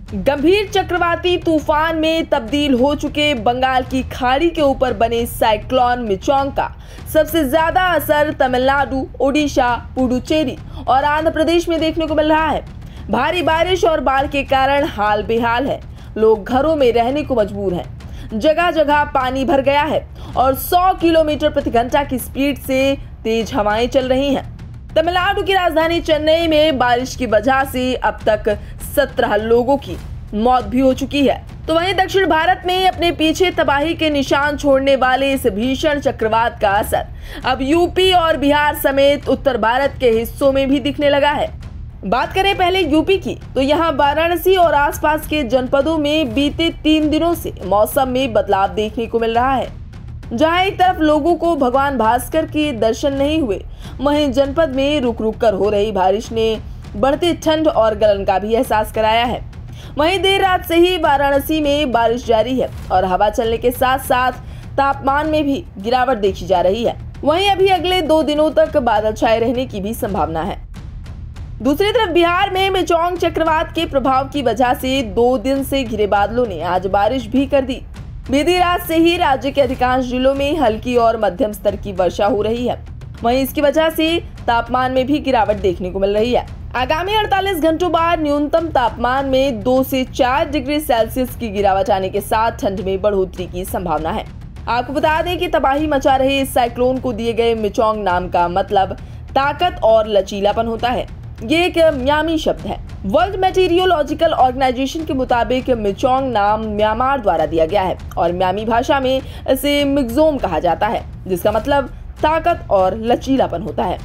गंभीर चक्रवाती तूफान में तब्दील हो चुके बंगाल की खाड़ी के ऊपर बने साइक्लोन मिचोंग का सबसे ज्यादा असर तमिलनाडु, ओडिशा, पुडुचेरी और आंध्र प्रदेश में देखने को मिल रहा है। भारी बारिश और बाढ़ के कारण हाल बेहाल है। लोग घरों में रहने को मजबूर हैं। जगह जगह पानी भर गया है और 100 किलोमीटर प्रति घंटा की स्पीड से तेज हवाएं चल रही हैं। तमिलनाडु की राजधानी चेन्नई में बारिश की वजह से अब तक 17 लोगों की मौत भी हो चुकी है। तो वहीं दक्षिण भारत में अपने पीछे तबाही के निशान छोड़ने वाले इस भीषण चक्रवात का असर अब यूपी और बिहार समेत उत्तर भारत के हिस्सों में भी दिखने लगा है। बात करें पहले यूपी की, तो यहाँ वाराणसी और आसपास के जनपदों में बीते 3 दिनों से मौसम में बदलाव देखने को मिल रहा है। जहां एक तरफ लोगों को भगवान भास्कर के दर्शन नहीं हुए, वहीं जनपद में रुक रुक कर हो रही बारिश ने बढ़ती ठंड और गलन का भी एहसास कराया है। वहीं देर रात से ही वाराणसी में बारिश जारी है और हवा चलने के साथ साथ तापमान में भी गिरावट देखी जा रही है। वहीं अभी अगले 2 दिनों तक बादल छाए रहने की भी संभावना है। दूसरी तरफ बिहार में मिचोंग चक्रवात के प्रभाव की वजह से 2 दिन से घिरे बादलों ने आज बारिश भी कर दी। बीती रात से ही राज्य के अधिकांश जिलों में हल्की और मध्यम स्तर की वर्षा हो रही है। वहीं इसकी वजह से तापमान में भी गिरावट देखने को मिल रही है। आगामी 48 घंटों बाद न्यूनतम तापमान में 2 से 4 डिग्री सेल्सियस की गिरावट आने के साथ ठंड में बढ़ोतरी की संभावना है। आपको बता दें कि तबाही मचा रहे इस साइक्लोन को दिए गए मिचोंग नाम का मतलब ताकत और लचीलापन होता है। ये एक म्यामी शब्द है। वर्ल्ड मेटीरियोलॉजिकल ऑर्गेनाइजेशन के मुताबिक मिचोंग नाम म्यांमार द्वारा दिया गया है और म्यामी भाषा में इसे मिगजोम कहा जाता है, जिसका मतलब ताकत और लचीलापन होता है।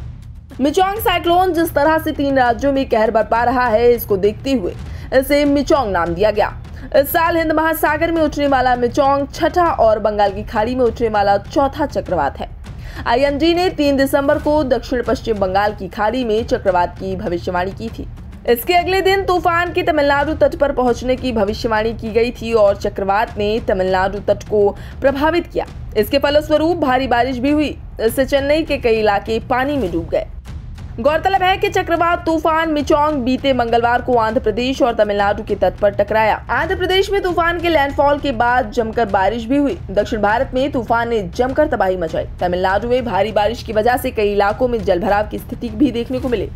मिचोंग साइक्लोन जिस तरह से 3 राज्यों में कहर बरपा रहा है, इसको देखते हुए इसे मिचोंग नाम दिया गया। इस साल हिंद महासागर में उठने वाला मिचोंग 6ठा और बंगाल की खाड़ी में उठने वाला 4था चक्रवात है। IMD ने 3 दिसंबर को दक्षिण पश्चिम बंगाल की खाड़ी में चक्रवात की भविष्यवाणी की थी। इसके अगले दिन तूफान के तमिलनाडु तट पर पहुंचने की भविष्यवाणी की गई थी और चक्रवात ने तमिलनाडु तट को प्रभावित किया। इसके फलस्वरूप भारी बारिश भी हुई। इससे चेन्नई के कई इलाके पानी में डूब गए। गौरतलब है कि चक्रवात तूफान मिचोंग बीते मंगलवार को आंध्र प्रदेश और तमिलनाडु के तट पर टकराया। आंध्र प्रदेश में तूफान के लैंडफॉल के बाद जमकर बारिश भी हुई। दक्षिण भारत में तूफान ने जमकर तबाही मचाई। तमिलनाडु में भारी बारिश की वजह से कई इलाकों में जलभराव की स्थिति भी देखने को मिली।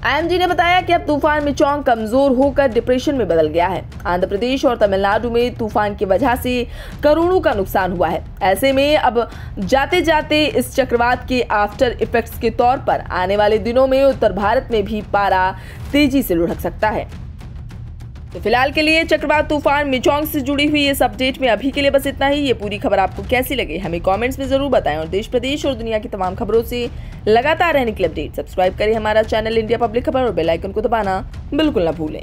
IMD ने बताया कि अब तूफान मिचोंग कमजोर होकर डिप्रेशन में बदल गया है। आंध्र प्रदेश और तमिलनाडु में तूफान की वजह से करोड़ों का नुकसान हुआ है। ऐसे में अब जाते जाते इस चक्रवात के आफ्टर इफेक्ट्स के तौर पर आने वाले दिनों में उत्तर भारत में भी पारा तेजी से लुढ़क सकता है। तो फिलहाल के लिए चक्रवात तूफान मिचोंग से जुड़ी हुई इस अपडेट में अभी के लिए बस इतना ही। ये पूरी खबर आपको कैसी लगी हमें कमेंट्स में जरूर बताएं और देश प्रदेश और दुनिया की तमाम खबरों से लगातार रहने के लिए अपडेट सब्सक्राइब करें हमारा चैनल इंडिया पब्लिक खबर और बेल आइकन को दबाना बिल्कुल न भूलें।